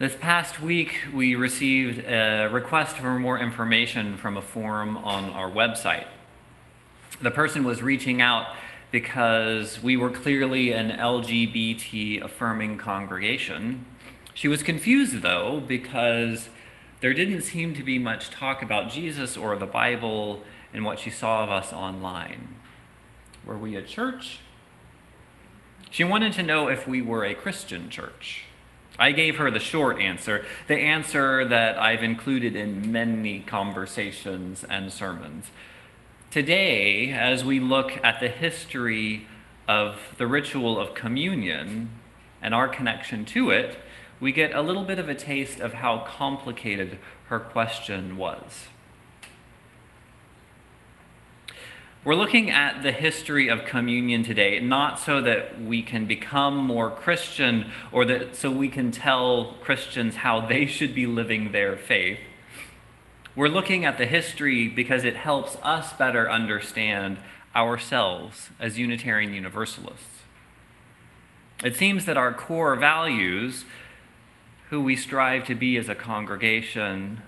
This past week, we received a request for more information from a forum on our website. The person was reaching out because we were clearly an LGBT-affirming congregation. She was confused, though, because there didn't seem to be much talk about Jesus or the Bible in what she saw of us online. Were we a church? She wanted to know if we were a Christian church. I gave her the short answer, the answer that I've included in many conversations and sermons. Today, as we look at the history of the ritual of communion and our connection to it, we get a little bit of a taste of how complicated her question was. We're looking at the history of communion today, not so that we can become more Christian or that so we can tell Christians how they should be living their faith. We're looking at the history because it helps us better understand ourselves as Unitarian Universalists. It seems that our core values, who we strive to be as a congregation,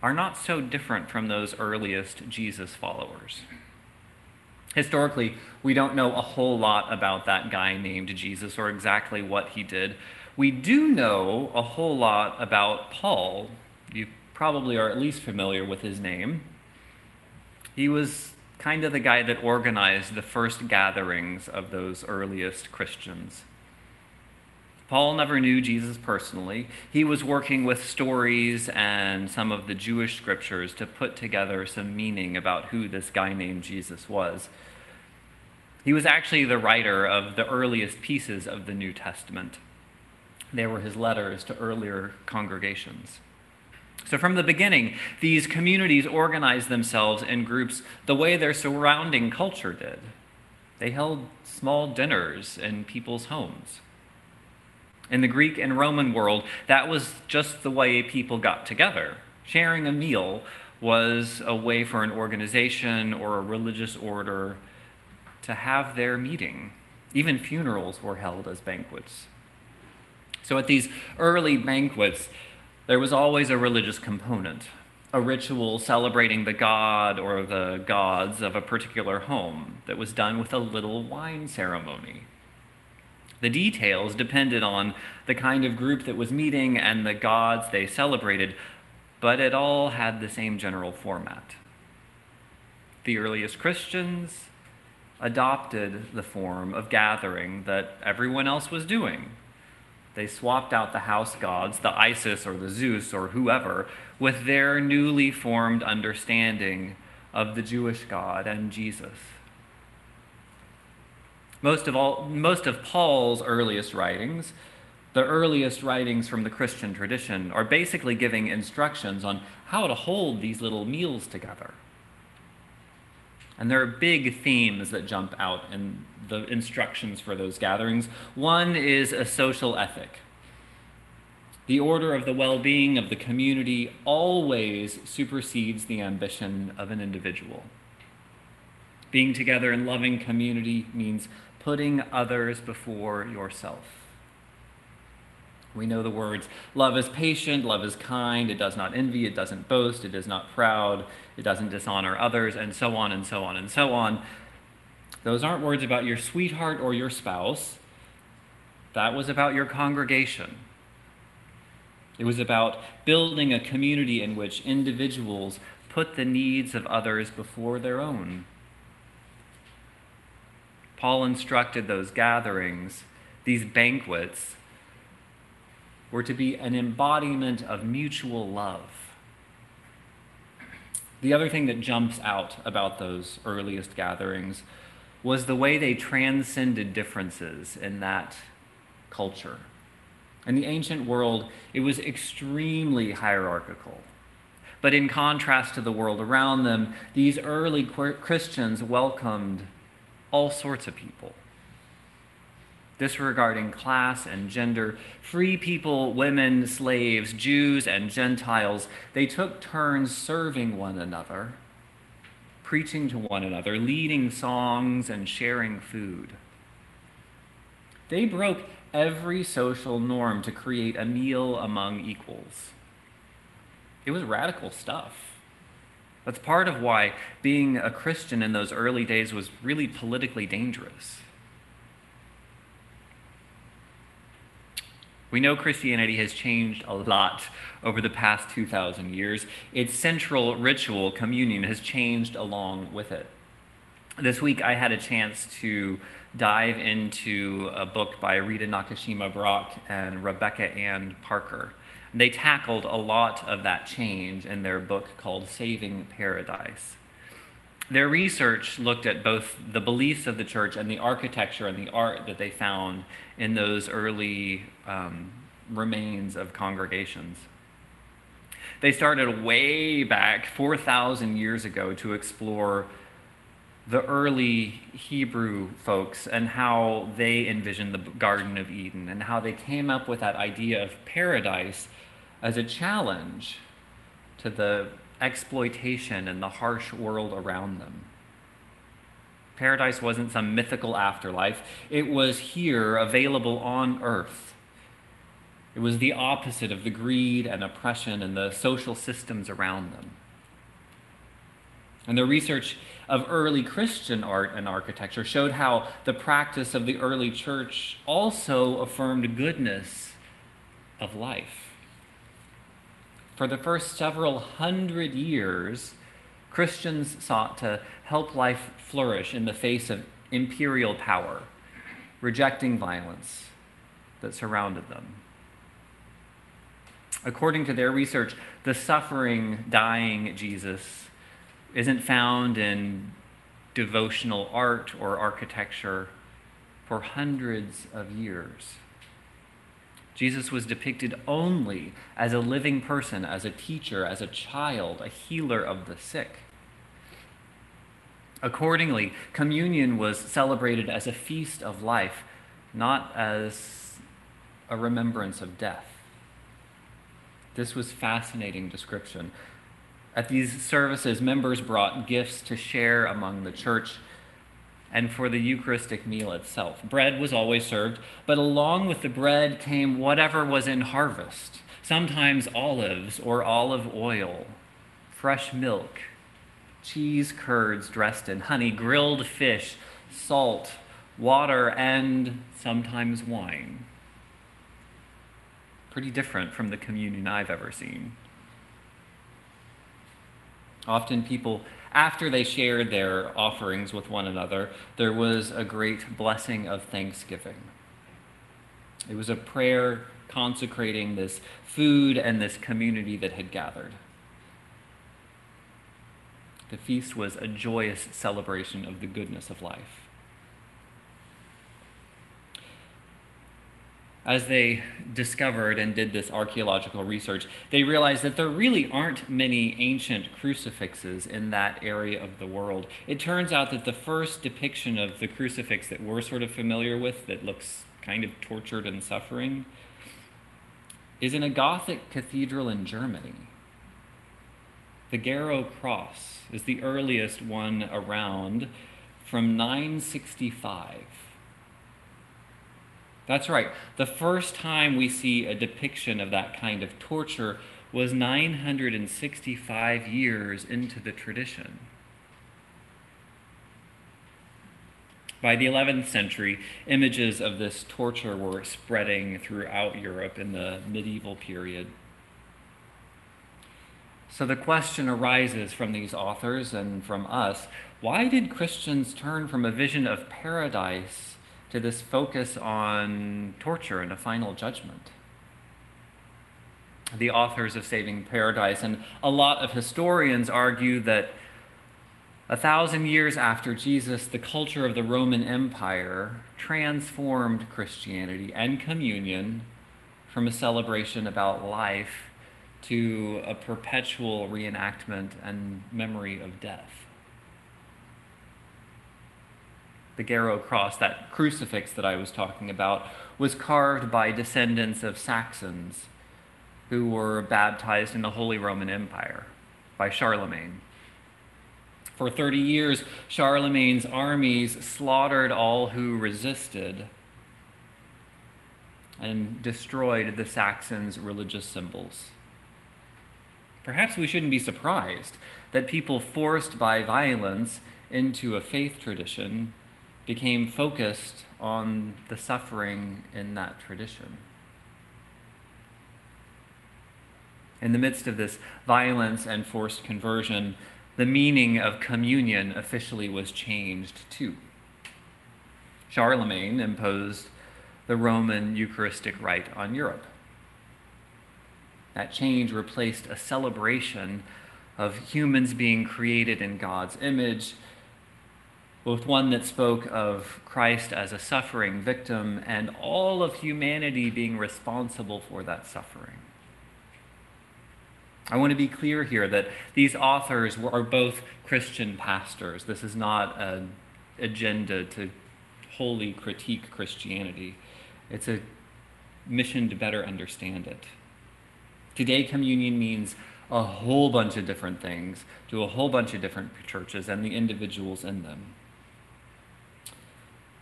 are not so different from those earliest Jesus followers. Historically, we don't know a whole lot about that guy named Jesus or exactly what he did. We do know a whole lot about Paul. You probably are at least familiar with his name. He was kind of the guy that organized the first gatherings of those earliest Christians. Paul never knew Jesus personally. He was working with stories and some of the Jewish scriptures to put together some meaning about who this guy named Jesus was. He was actually the writer of the earliest pieces of the New Testament. They were his letters to earlier congregations. So from the beginning, these communities organized themselves in groups the way their surrounding culture did. They held small dinners in people's homes. In the Greek and Roman world, that was just the way people got together. Sharing a meal was a way for an organization or a religious order to have their meeting. Even funerals were held as banquets. So at these early banquets, there was always a religious component, a ritual celebrating the god or the gods of a particular home that was done with a little wine ceremony. The details depended on the kind of group that was meeting and the gods they celebrated, but it all had the same general format. The earliest Christians adopted the form of gathering that everyone else was doing. They swapped out the house gods, the Isis or the Zeus or whoever, with their newly formed understanding of the Jewish God and Jesus. Most of Paul's earliest writings, the earliest writings from the Christian tradition, are basically giving instructions on how to hold these little meals together. And there are big themes that jump out in the instructions for those gatherings. One is a social ethic. The order of the well-being of the community always supersedes the ambition of an individual. Being together in loving community means putting others before yourself. We know the words, love is patient, love is kind, it does not envy, it doesn't boast, it is not proud, it doesn't dishonor others, and so on and so on and so on. Those aren't words about your sweetheart or your spouse. That was about your congregation. It was about building a community in which individuals put the needs of others before their own. Paul instructed those gatherings, these banquets, were to be an embodiment of mutual love. The other thing that jumps out about those earliest gatherings was the way they transcended differences in that culture. In the ancient world, it was extremely hierarchical. But in contrast to the world around them, these early Christians welcomed all sorts of people, disregarding class and gender, free people, women, slaves, Jews, and Gentiles. They took turns serving one another, preaching to one another, leading songs, and sharing food. They broke every social norm to create a meal among equals. It was radical stuff. That's part of why being a Christian in those early days was really politically dangerous. We know Christianity has changed a lot over the past 2,000 years. Its central ritual, communion, has changed along with it. This week I had a chance to dive into a book by Rita Nakashima-Brock and Rebecca Ann Parker. They tackled a lot of that change in their book called Saving Paradise. Their research looked at both the beliefs of the church and the architecture and the art that they found in those early remains of congregations. They started way back 4,000 years ago to explore the early Hebrew folks and how they envisioned the Garden of Eden and how they came up with that idea of paradise as a challenge to the exploitation and the harsh world around them. Paradise wasn't some mythical afterlife. It was here, available on earth. It was the opposite of the greed and oppression and the social systems around them. And the research of early Christian art and architecture showed how the practice of the early church also affirmed goodness of life. For the first several hundred years, Christians sought to help life flourish in the face of imperial power, rejecting violence that surrounded them. According to their research, the suffering, dying Jesus isn't found in devotional art or architecture for hundreds of years. Jesus was depicted only as a living person, as a teacher, as a child, a healer of the sick. Accordingly, communion was celebrated as a feast of life, not as a remembrance of death. This was fascinating description. At these services, members brought gifts to share among the church and for the Eucharistic meal itself. Bread was always served, but along with the bread came whatever was in harvest, sometimes olives or olive oil, fresh milk, cheese curds dressed in honey, grilled fish, salt, water, and sometimes wine. Pretty different from the communion I've ever seen. Often people, after they shared their offerings with one another, there was a great blessing of thanksgiving. It was a prayer consecrating this food and this community that had gathered. The feast was a joyous celebration of the goodness of life. As they discovered and did this archaeological research, they realized that there really aren't many ancient crucifixes in that area of the world. It turns out that the first depiction of the crucifix that we're sort of familiar with, that looks kind of tortured and suffering, is in a Gothic cathedral in Germany. The Garrow Cross is the earliest one around, from 965. That's right. The first time we see a depiction of that kind of torture was 965 years into the tradition. By the 11th century, images of this torture were spreading throughout Europe in the medieval period. So the question arises from these authors and from us, why did Christians turn from a vision of paradise to this focus on torture and a final judgment? The authors of Saving Paradise and a lot of historians argue that 1,000 years after Jesus, the culture of the Roman Empire transformed Christianity and communion from a celebration about life to a perpetual reenactment and memory of death. The Garrow Cross, that crucifix that I was talking about, was carved by descendants of Saxons who were baptized in the Holy Roman Empire by Charlemagne. For 30 years, Charlemagne's armies slaughtered all who resisted. and destroyed the Saxons' religious symbols. Perhaps we shouldn't be surprised that people forced by violence into a faith tradition became focused on the suffering in that tradition. In the midst of this violence and forced conversion, the meaning of communion officially was changed too. Charlemagne imposed the Roman Eucharistic rite on Europe. That change replaced a celebration of humans being created in God's image with one that spoke of Christ as a suffering victim and all of humanity being responsible for that suffering. I want to be clear here that these authors are both Christian pastors. This is not an agenda to wholly critique Christianity. It's a mission to better understand it. Today, communion means a whole bunch of different things to a whole bunch of different churches and the individuals in them.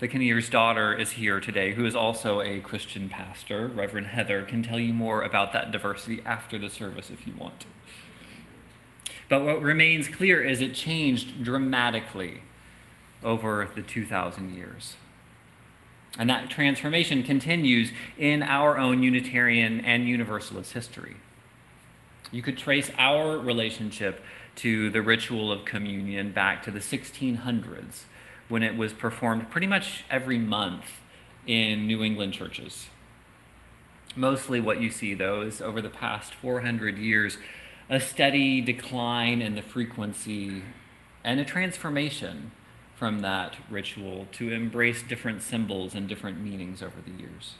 The Kinnear's daughter is here today, who is also a Christian pastor. Reverend Heather can tell you more about that diversity after the service if you want to. But what remains clear is it changed dramatically over the 2,000 years. And that transformation continues in our own Unitarian and Universalist history. You could trace our relationship to the ritual of communion back to the 1600s, when it was performed pretty much every month in New England churches. Mostly what you see, though, is over the past 400 years, a steady decline in the frequency and a transformation from that ritual to embrace different symbols and different meanings over the years.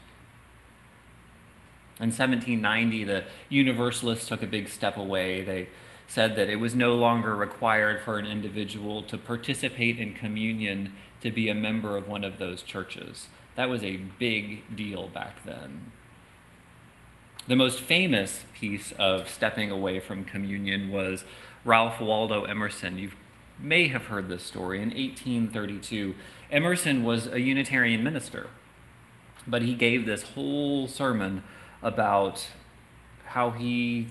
In 1790, the Universalists took a big step away. They said that it was no longer required for an individual to participate in communion to be a member of one of those churches. That was a big deal back then. The most famous piece of stepping away from communion was Ralph Waldo Emerson. You may have heard this story. In 1832, Emerson was a Unitarian minister, but he gave this whole sermon about how he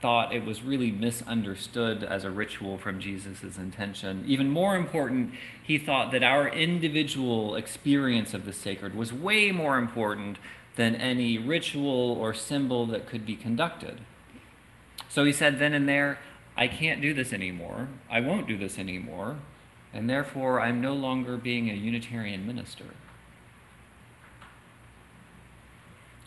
thought it was really misunderstood as a ritual from Jesus' intention. Even more important, he thought that our individual experience of the sacred was way more important than any ritual or symbol that could be conducted. So he said then and there, I can't do this anymore, I won't do this anymore, and therefore I'm no longer being a Unitarian minister.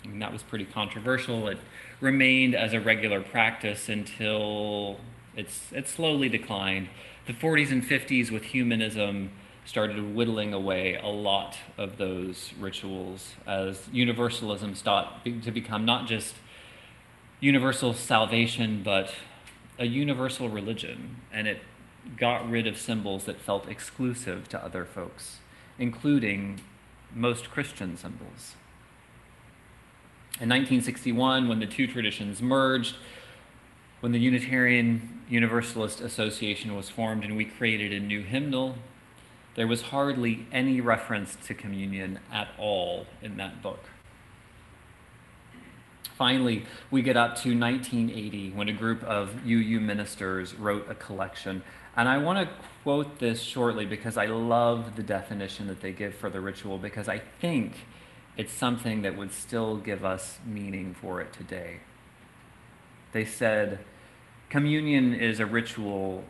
And that was pretty controversial. It remained as a regular practice until it slowly declined. The 40s and 50s with humanism started whittling away a lot of those rituals as universalism started to become not just universal salvation, but a universal religion. And it got rid of symbols that felt exclusive to other folks, including most Christian symbols. In 1961, when the two traditions merged, when the Unitarian Universalist Association was formed and we created a new hymnal, there was hardly any reference to communion at all in that book. Finally, we get up to 1980 when a group of UU ministers wrote a collection. And I want to quote this shortly because I love the definition that they give for the ritual, because I think it's something that would still give us meaning for it today. They said, communion is a ritual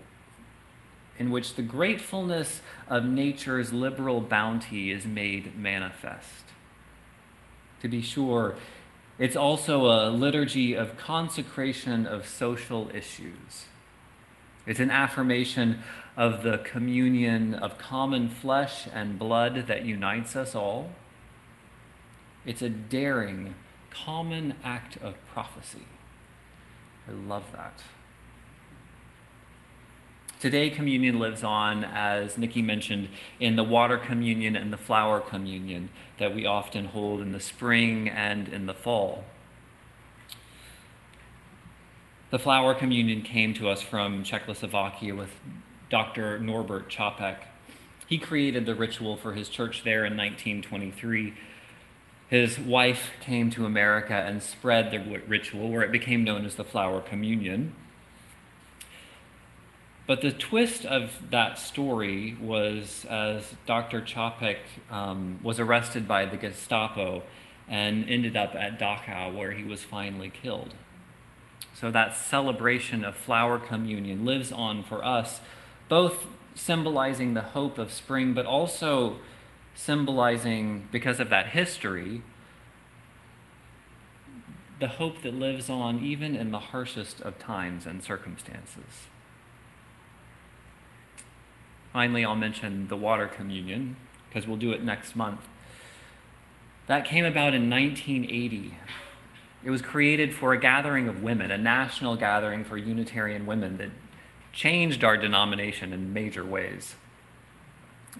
in which the gratefulness of nature's liberal bounty is made manifest. To be sure, it's also a liturgy of consecration of social issues. It's an affirmation of the communion of common flesh and blood that unites us all. It's a daring, common act of prophecy. I love that. Today, communion lives on, as Nikki mentioned, in the water communion and the flower communion that we often hold in the spring and in the fall. The flower communion came to us from Czechoslovakia with Dr. Norbert Čapek. He created the ritual for his church there in 1923. His wife came to America and spread the ritual where it became known as the flower communion. But the twist of that story was as Dr. Čapek was arrested by the Gestapo and ended up at Dachau, where he was finally killed. So that celebration of flower communion lives on for us, both symbolizing the hope of spring, but also symbolizing, because of that history, the hope that lives on even in the harshest of times and circumstances. Finally, I'll mention the water communion, because we'll do it next month. That came about in 1980. It was created for a gathering of women, a national gathering for Unitarian women that changed our denomination in major ways.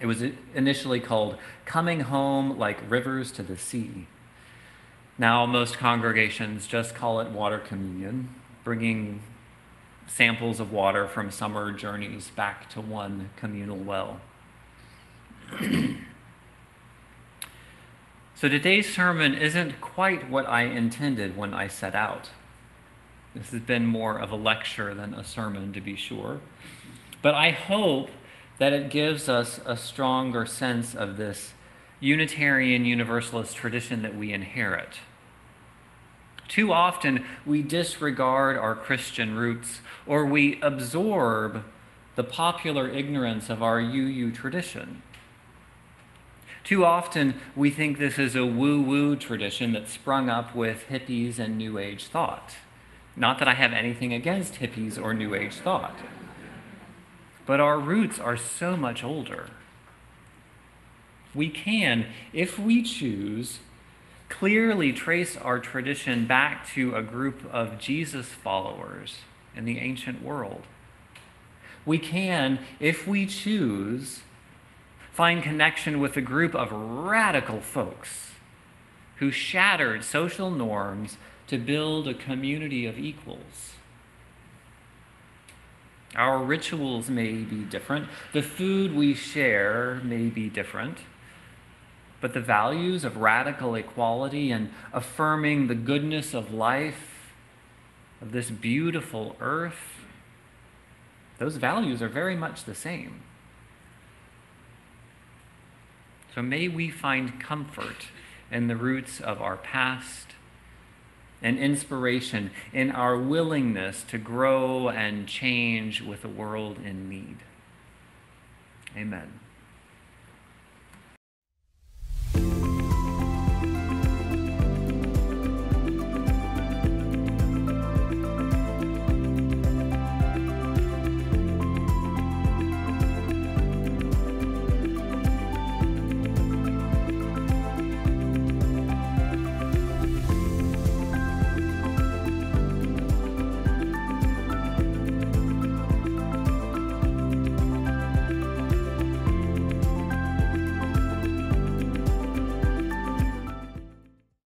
It was initially called Coming Home Like Rivers to the Sea. Now most congregations just call it water communion, bringing samples of water from summer journeys back to one communal well. So today's sermon isn't quite what I intended when I set out. This has been more of a lecture than a sermon, to be sure. But I hope that it gives us a stronger sense of this Unitarian Universalist tradition that we inherit. Too often, we disregard our Christian roots, or we absorb the popular ignorance of our UU tradition. Too often, we think this is a woo-woo tradition that sprung up with hippies and New Age thought. Not that I have anything against hippies or New Age thought, but our roots are so much older. We can, if we choose, clearly trace our tradition back to a group of Jesus followers in the ancient world. We can, if we choose, find connection with a group of radical folks who shattered social norms to build a community of equals. Our rituals may be different, the food we share may be different, but the values of radical equality and affirming the goodness of life, of this beautiful earth, those values are very much the same. So may we find comfort in the roots of our past and inspiration in our willingness to grow and change with a world in need. Amen.